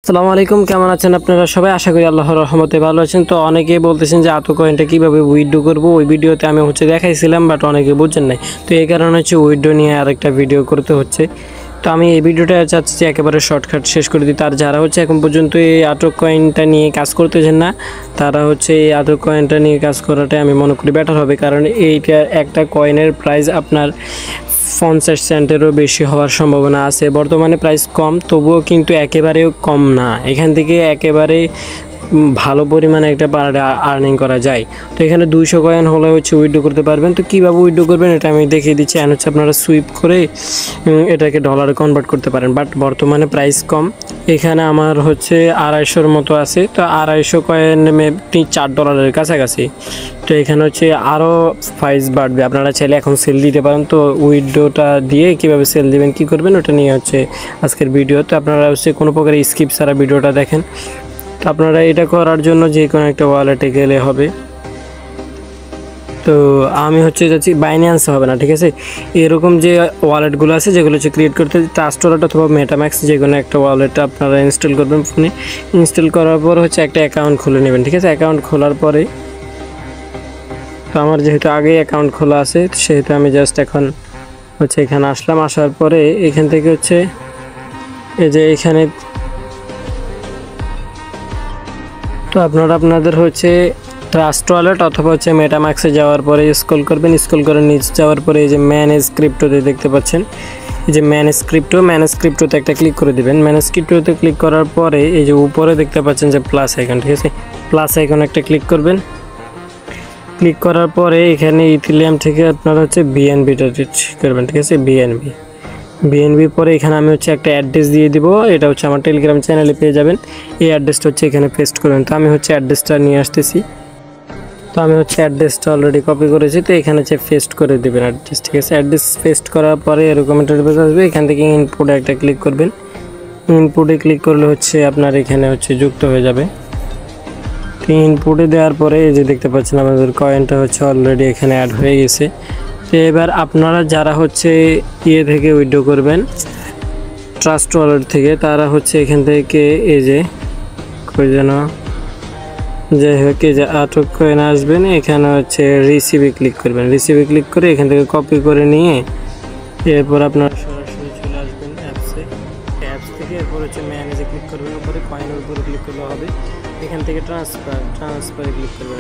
আসসালামু আলাইকুম, কেমন আছেন আপনারা সবাই? আশা করি আল্লাহর রহমতে ভালো আছেন। তো অনেকেই বলতেছেন যে আতো কয়েনটা কীভাবে উইথড্র করব, ওই ভিডিওতে আমি দেখাইছিলাম, বাট অনেকে বুঝছেন নাই। তো এই কারণে উইথড্র নিয়ে আরেকটা ভিডিও করতে হচ্ছে। তো আমি এই ভিডিওটা চাচ্ছি যে একেবারে শর্টকাট শেষ করে দিই। তার যারা এখন পর্যন্ত এই আতো কয়েনটা নিয়ে কাজ করতেছেন না, তারা এই আতো কয়েনটা নিয়ে কাজ করাটাই আমি মনে করি বেটার হবে। কারণ এইটা একটা কয়েনের প্রাইস আপনার 50 সেন্টেরও বেশি হওয়ার সম্ভাবনা আছে। বর্তমানে প্রাইস কম, তবুও কিন্তু একেবারেও কম না। এখান থেকে একেবারে ভালো পরিমাণে একটা পার আর্নিং করা যায়। তো এখানে 200 কয়েন হলে উইথড্র করতে পারবেন। তো কীভাবে উইথড্র করবেন এটা আমি দেখিয়ে দিচ্ছি। অ্যান্ড আপনারা সুইপ করে এটাকে ডলারে কনভার্ট করতে পারেন, বাট বর্তমানে প্রাইস কম। এখানে আমার 250-র মতো আছে। তো 250 কয়েন $4 কাছাকাছি। তো এখানে আরও প্রাইস বাড়বে। আপনারা চাইলে এখন সেল দিতে পারেন। তো উইথড্রটা দিয়ে কীভাবে সেল দিবেন, কী করবেন, ওটা নিয়ে আজকের ভিডিও। তো আপনারা কোনো প্রকার স্কিপ ছাড়া ভিডিওটা দেখেন। তো আপনারা এটা করার জন্য যে কোনো একটা ওয়ালেটে গেলে হবে। তো আমি যাচ্ছি বাইন্যান্স, হবে না, ঠিক আছে। এরকম যে ওয়ালেটগুলো আছে যেগুলো ক্রিয়েট করতে ট্রাস্ট ওয়ালেট অথবা মেটাম্যাক্স যে কোনো একটা ওয়ালেট আপনারা ইনস্টল করবেন ফোনে। ইনস্টল করার পর একটা অ্যাকাউন্ট খুলে নেবেন, ঠিক আছে। অ্যাকাউন্ট খোলার পরে তো আমার যেহেতু আগেই অ্যাকাউন্ট খোলা আছে, সেহেতু আমি জাস্ট এখন এখানে আসলাম। আসার পরে এখান থেকে এই যে এখানে তো আপনারা আপনাদের ট্রাস্ট ওয়ালেট অথবা মেটাম্যাক্সে যাওয়ার পরে স্ক্রল করবেন। স্ক্রল করে নিচে যাওয়ার পরে এই যে ম্যানেজ ক্রিপ্টোতে দেখতে পাচ্ছেন, এই যে ম্যানেজ ক্রিপ্টোতে একটা ক্লিক করে দিবেন। ম্যানেজ ক্রিপ্টোতে ক্লিক করার পরে এই যে উপরে দেখতে পাচ্ছেন যে প্লাস আইকন, ঠিক আছে। প্লাস আইকন একটা ক্লিক করবেন। ক্লিক করার পরে এখানে ইথিলিয়াম থেকে আপনারা বিএনবিটা করবেন, ঠিক আছে। বিএনবি পরে এখানে আমি একটা অ্যাড্রেস দিয়ে দিব। এটা আমার টেলিগ্রাম চ্যানেলে পেয়ে যাবেন। এই অ্যাড্রেসটা এখানে পেস্ট করবেন। তো আমি অ্যাড্রেসটা নিয়ে আসতেছি। তো আমি অ্যাড্রেসটা অলরেডি কপি করেছি। তো এখানে পেস্ট করে দেবেন অ্যাড্রেস, ঠিক আছে। অ্যাড্রেস পেস্ট করার পরে এরকম একটা আসবে। এখান থেকে ইনপুটে একটা ক্লিক করবেন। ইনপুটে ক্লিক করলে আপনার এখানে যুক্ত হয়ে যাবে। ইনপুটে দেওয়ার পরে এই যে দেখতে পাচ্ছেন আমাদের কয়েনটা অলরেডি এখানে অ্যাড হয়ে গেছে। তো এবার আপনারা যারা ইয়ে থেকে উইথড্র করবেন ট্রাস্ট ওয়ালেট থেকে, তারা এখান থেকে এই যে যেন যাই হোক এই যে আটক কয়েন আসবেন, এখানে রিসিভে ক্লিক করবেন। রিসিভে ক্লিক করে এখান থেকে কপি করে নিয়ে এরপর আপনারা সরাসরি চলে আসবেন অ্যাপসে। অ্যাপস থেকে এরপর ম্যানেজে ক্লিক করবেন। উপরে কয়েনের উপরে ক্লিক করলে হবে। এখান থেকে ট্রান্সফারে ক্লিক করবেন।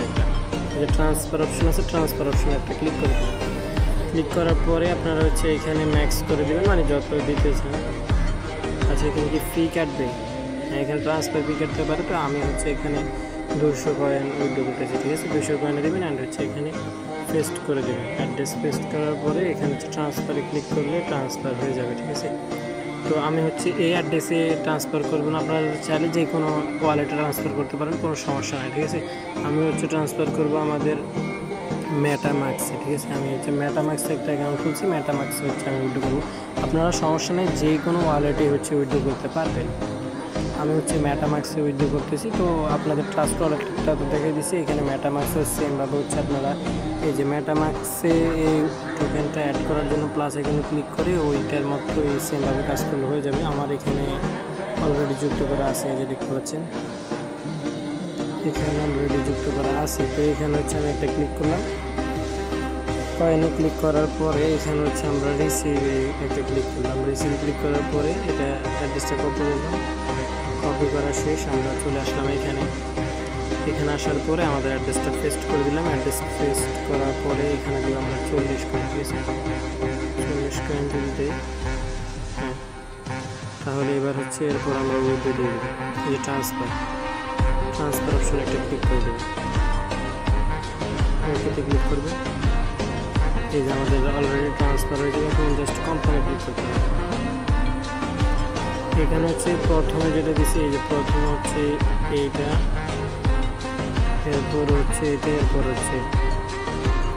একটা যে ট্রান্সফার অপশন আছে, ট্রান্সফার অপশনে একটা ক্লিক করবেন। ক্লিক করার পরে আপনারা এখানে ম্যাক্স করে দেবেন, মানে যত দিতে চান। আচ্ছা, এখানে কি ফি কাটবে? হ্যাঁ, এখানে ট্রান্সফার ফি কাটতে পারে। তো আমি এখানে 200 কয়েন উইথড্র করতেছি, ঠিক আছে। 200 কয়েনে দেবেন অ্যান্ড এখানে পেস্ট করে দেবেন। অ্যাড্রেস পেস্ট করার পরে এখানে ট্রান্সফারে ক্লিক করলে ট্রান্সফার হয়ে যাবে, ঠিক আছে। তো আমি এই অ্যাড্রেসে ট্রান্সফার করবো না, আপনারা চাইলে যে কোনো ওয়ালেটে ট্রান্সফার করতে পারেন, কোনো সমস্যা নেই, ঠিক আছে। আমি ট্রান্সফার করবো আমাদের মেটাম্যাক্সে, ঠিক আছে। আমি মেটাম্যাক্সে একটা অ্যাকাউন্ট খুলছি। মেটাম্যাক্সে আমি উইথড্র করবো। আপনারা সমস্যা নেই, যে কোনো ওয়ালেটে উইথড্র করতে পারবেন। আমি মেটাম্যাক্সে উইথড্র করতেছি। তো আপনাদের ট্রাস্ট ওয়ালেটটা তো দেখে দিচ্ছি। এখানে মেটাম্যাক্সের সেমভাবে আপনারা এই যে মেটাম্যাক্সে এই টোকেনটা অ্যাড করার জন্য প্লাস এখানে ক্লিক করে ওইটার মাত্র এই সেমভাবে কাজ করলে হয়ে যাবে। আমার এখানে অলরেডি যুক্ত করা আছে, এই যে দেখতে পাচ্ছেন এখানে অলরেডি যুক্ত করা আছে। তো এখানে আমি একটা ক্লিক করলাম। কয়েনে ক্লিক করার পরে এখানে আমরা রিসিভে একটা ক্লিক করলাম। রিসিভে ক্লিক করার পরে এটা অ্যাড্রেসটা কপি করলাম। কপি করা শেষ, আমরা চলে আসলাম এখানে। এখানে আসার পরে আমাদের অ্যাড্রেসটা পেস্ট করে দিলাম। অ্যাড্রেস পেস্ট করার পরে এখানে দিব আমরা 40 কয়েন, 40 কয়েন দিতে। হ্যাঁ, তাহলে এবার এরপর আমরা উইথড্র দিয়ে দেবো। এই যে ট্রান্সফার অপশনে একটা ক্লিক করে দেবো। ওকেতে ক্লিক করবে। এই যে আমাদের অলরেডি ট্রান্সফার হয়ে যাবে। এখন জাস্ট কনফার্মে ক্লিক করতে হবে। এখানে প্রথমে যেটা দিচ্ছি, এই যে প্রথমে এইটা, এরপর এটা, এরপর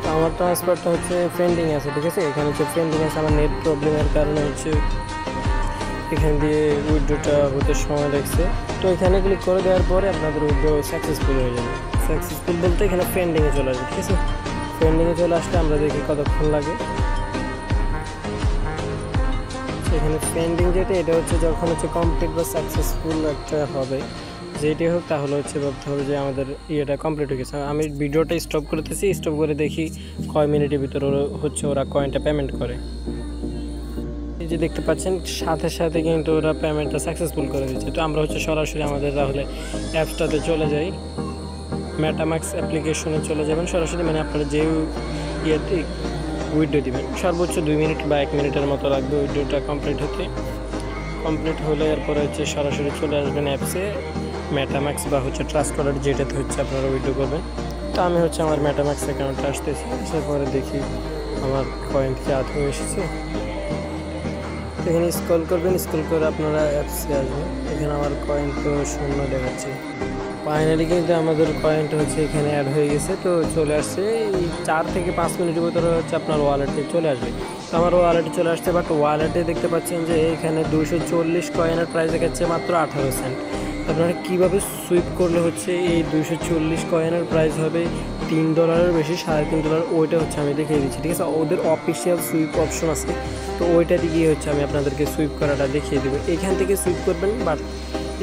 তো আমার ট্রান্সফারটা পেন্ডিং আছে, ঠিক আছে। এখানে পেন্ডিং আছে, আমার নেট প্রবলেমের কারণে এখান দিয়ে উইথড্রটা হতে সময় লাগছে। তো এখানে ক্লিক করে দেওয়ার পরে আপনাদের উইথড্র সাকসেসফুল হয়ে যাবে। সাকসেসফুল বলতে এখানে পেন্ডিংয়ে চলে আসবে, ঠিক আছে। পেন্ডিংয়ে চলে আসলে আমরা দেখি কতক্ষণ লাগে। এখানে পেন্ডিং যেটা এটা হচ্ছে যখন হচ্ছে কমপ্লিট বা সাকসেসফুল একটা হবে যেটি হোক তাহলে হচ্ছে ভাবতে হবে যে আমাদের ইয়েটা কমপ্লিট হয়ে গেছে। আমি ভিডিওটা স্টপ করতেছি, স্টপ করে দেখি কয় মিনিটের ভিতরে হচ্ছে ওরা কয়েনটা পেমেন্ট করে। এই যে দেখতে পাচ্ছেন সাথে সাথে কিন্তু ওরা পেমেন্টটা সাকসেসফুল করে দিচ্ছে। তো আমরা হচ্ছে সরাসরি আমাদের তাহলে অ্যাপসটাতে চলে যাই, মেটামাক্স অ্যাপ্লিকেশনে চলে যাবেন সরাসরি, মানে আপনারা যে ইয়েতে উইথড্র দিবেন সর্বোচ্চ 2 মিনিট বা 1 মিনিটের মতো লাগবে উইথড্রটা কমপ্লিট হতে। কমপ্লিট হলে এরপরে হচ্ছে সরাসরি চলে আসবেন অ্যাপসে, মেটামাক্স বা হচ্ছে ট্রাস্ট ওয়ালেট যেটাতে হচ্ছে আপনারা উইথড্র করবেন। তো আমি হচ্ছে আমার মেটামাক্স অ্যাকাউন্টে আসতেছি, আসার পরে দেখি আমার কয়েন কি আদৌ এসেছে। এখানে স্ক্রল করবেন, স্ক্রল করে আপনারা অ্যাপসে আসবেন। এখানে আমার কয়েন তো শূন্য দেখাচ্ছে। ফাইনালি কিন্তু আমাদের কয়েনটা হচ্ছে এখানে অ্যাড হয়ে গেছে, তো চলে আসছে। এই 4 থেকে 5 মিনিটের ভিতরে হচ্ছে আপনার ওয়ালেটে চলে আসবে। তো আমার ওয়ালেটে চলে আসছে, বাট ওয়ালেটে দেখতে পাচ্ছেন যে এখানে 240 কয়েনের প্রাইস দেখাচ্ছে মাত্র 18 সেন্ট। আপনারা কীভাবে সুইপ করলে হচ্ছে এই 240 কয়েনের প্রাইস হবে $3 বেশি, $3.5, ওইটা হচ্ছে আমি দেখিয়ে দিচ্ছি, ঠিক আছে। ওদের অফিসিয়াল সুইপ অপশন আছে, তো ওইটাতে গিয়ে হচ্ছে আমি আপনাদেরকে সুইপ করাটা দেখিয়ে দেবো। এখান থেকে সুইপ করবেন, বাট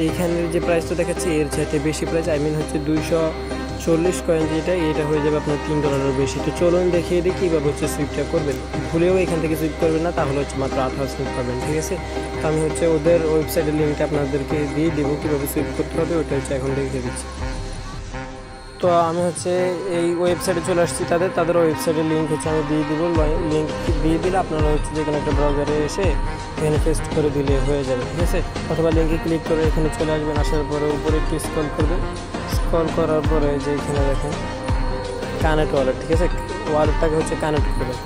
এইখানের যে প্রাইসটা দেখাচ্ছে এর চাইতে বেশি প্রাইস, হচ্ছে 240 কয়েন যেটা, এটা হয়ে যাবে আপনার $3 বেশি। তো চলুন দেখিয়ে দিই কীভাবে হচ্ছে সুইপটা করবেন। ভুলেও এখান থেকে সুইপ করবেন না, তাহলে হচ্ছে মাত্র 18 সেন্ট পাবেন, ঠিক আছে। তো আমি হচ্ছে ওদের ওয়েবসাইটের লিঙ্কটা আপনাদেরকে দিয়ে দেবো, কীভাবে সুইপ করতে হবে ওটা হচ্ছে এখন দেখিয়ে দিচ্ছি। তো আমি হচ্ছে এই ওয়েবসাইটে চলে আসছি, তাদের ওয়েবসাইটের লিঙ্ক হচ্ছে আমি দিয়ে দিব। লিঙ্ক দিয়ে দিলে আপনারা হচ্ছে যে কোনো একটা ব্রাউজারে এসে এখানে পেস্ট করে দিলে হয়ে যাবে, ঠিক আছে। অথবা লিঙ্কে ক্লিক করে এখানে চলে আসবেন, আসার পরে উপরে একটু স্ক্রল করবেন, স্ক্রল করার পরে যে এখানে দেখেন কানেক্ট ওয়ালেট, ঠিক আছে। ওয়ালেটটাকে হচ্ছে কানেক্ট করবেন।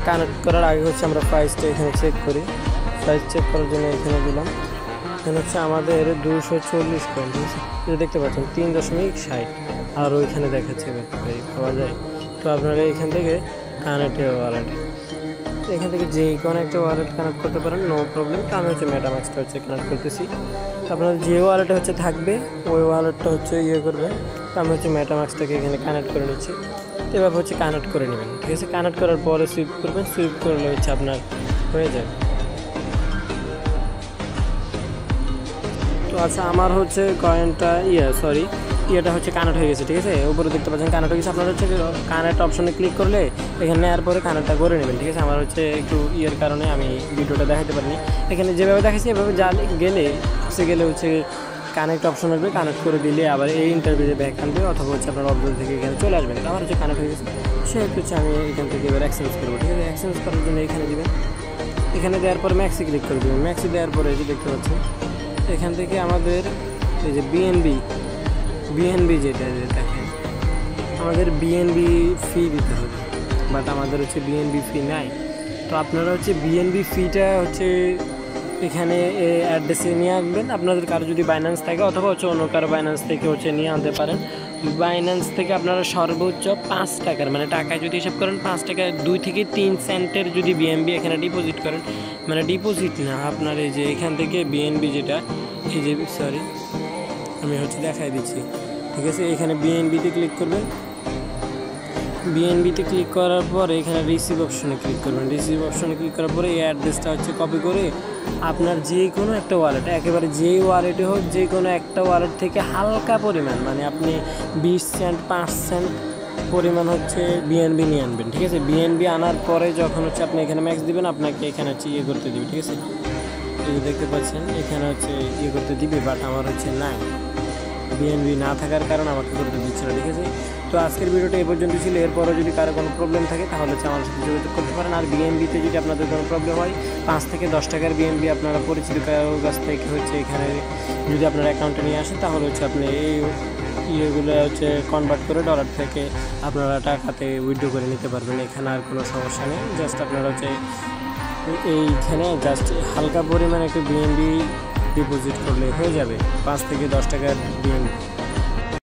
কানেক্ট করার আগে হচ্ছে আমরা প্রাইসটা এখানে চেক করি। প্রাইস চেক করার জন্য এখানে দিলাম, এখানে হচ্ছে আমাদের 240 কয়েন, ঠিক আছে। এটা দেখতে পাচ্ছেন 3.60, আর ওইখানে দেখাচ্ছে পাওয়া যায়। তো আপনারা এখান থেকে কানেক্ট ওয়ালেট, এখান থেকে যে কোনো একটা ওয়ালেট কানেক্ট করতে পারেন, নো প্রবলেম। তো আমি হচ্ছে মেটামাক্সটা হচ্ছে কানেক্ট করতেছি। তো আপনার যে ওয়ালেটে হচ্ছে থাকবে ওই ওয়ালেটটা হচ্ছে করবেন। তো আমি হচ্ছে মেটামাক্সটাকে এখানে কানেক্ট করে নিচ্ছি। তো এভাবে হচ্ছে কানেক্ট করে নেবেন, ঠিক আছে। কানেক্ট করার পরে সুইপ করবেন, সুইপ করলে হচ্ছে আপনার হয়ে যাবে। তো আচ্ছা, আমার হচ্ছে কয়েনটা এটা হচ্ছে কানেক্ট হয়ে গেছে, ঠিক আছে। উপরে দেখতে পাচ্ছেন কানেক্ট হয়ে গেছে। আপনারা হচ্ছে কানেক্ট অপশনে ক্লিক করলে এখানে নেওয়ার পরে কানেক্টটা করে নেবেন, ঠিক আছে। আমার হচ্ছে একটু কারণে আমি ভিডিওটা দেখাতে পারিনি। এখানে যেভাবে দেখাচ্ছি এভাবে গেলে হচ্ছে কানেক্ট অপশন আসবে, কানেক্ট করে দিলে আবার এই ইন্টারভিউতে ব্যাক আনবে, অথবা হচ্ছে আপনার অবজেক্ট থেকে এখানে চলে আসবেন। আমার হচ্ছে কানেক্ট হয়ে গেছে, সেহেতু হচ্ছে আমি এখান থেকে এবার এক্সচেঞ্জ করবো, ঠিক আছে। এক্সচেঞ্জ করার জন্য এখানে দেবেন, এখানে দেওয়ার পর ম্যাক্সি ক্লিক করে দেবেন। ম্যাক্সি দেওয়ার পরে যে দেখতে পাচ্ছেন এখান থেকে আমাদের এই যে বিএনবি যেটা দেখেন, আমাদের বিএনবি ফি দিতে হবে, বাট আমাদের হচ্ছে বিএনবি ফি নাই। তো আপনারা হচ্ছে বিএনবি ফিটা হচ্ছে এখানে অ্যাড্রেসে নিয়ে আসবেন। আপনাদের কারো যদি বাইন্যান্স থাকে অথবা হচ্ছে অন্য কারো বাইন্যান্স থেকে হচ্ছে নিয়ে আনতে পারেন। বাইন্যান্স থেকে আপনারা সর্বোচ্চ 5 টাকার, মানে টাকায় যদি হিসাব করেন 5 টাকায় 2 থেকে 3 সেন্টের যদি বিএনবি এখানে ডিপোজিট করেন, মানে ডিপোজিট না, আপনার এই যে এখান থেকে বিএনবি যেটা এই যে আমি হচ্ছে দেখাই দিচ্ছি, ঠিক আছে। এখানে বিএনবিতে ক্লিক করবেন। বিএনবিতে ক্লিক করার পরে এখানে রিসিভ অপশনে ক্লিক করবেন। রিসিভ অপশনে ক্লিক করার পরে এই অ্যাড্রেসটা হচ্ছে কপি করে আপনার যে কোনো একটা ওয়ালেট, একেবারে যেই ওয়ালেটে হোক, যে কোনো একটা ওয়ালেট থেকে হালকা পরিমাণ, মানে আপনি 20 সেন্ট 5 সেন্ট পরিমাণ হচ্ছে বিএনবি নিয়ে আনবেন, ঠিক আছে। বিএনবি আনার পরে যখন হচ্ছে আপনি এখানে ম্যাক্স দিবেন, আপনাকে এখানে হচ্ছে করতে দিবে, ঠিক আছে। এই যে দেখতে পাচ্ছেন এখানে হচ্ছে করতে দিবে, বাট আমার হচ্ছে নাই, বিএনবি না থাকার কারণে আমাকে করতে দিচ্ছে না, ঠিক আছে। তো আজকের ভিডিওটা এই পর্যন্ত ছিল। এরপরও যদি কারো কোনো প্রবলেম থাকে তাহলে হচ্ছে আমার সাথে যোগাযোগ করতে পারেন। আর বিএনবিতে যদি আপনাদের কোনো প্রবলেম হয়, 5 থেকে 10 টাকার বিএনবি আপনারা পরিচিত কারোর কাছ থেকে হচ্ছে এখানে যদি আপনার অ্যাকাউন্টে নিয়ে আসেন, তাহলে হচ্ছে আপনি এই ইয়েগুলো হচ্ছে কনভার্ট করে ডলার থেকে আপনারা টাকাতে উইথড্র করে নিতে পারবেন। এখানে আর কোনো সমস্যা নেই। জাস্ট আপনারা হচ্ছে এইখানে জাস্ট হালকা পরিমাণে একটু বিএনবি ডিপোজিট করলে হয়ে যাবে, 5 থেকে 10 টাকার বিএনবি।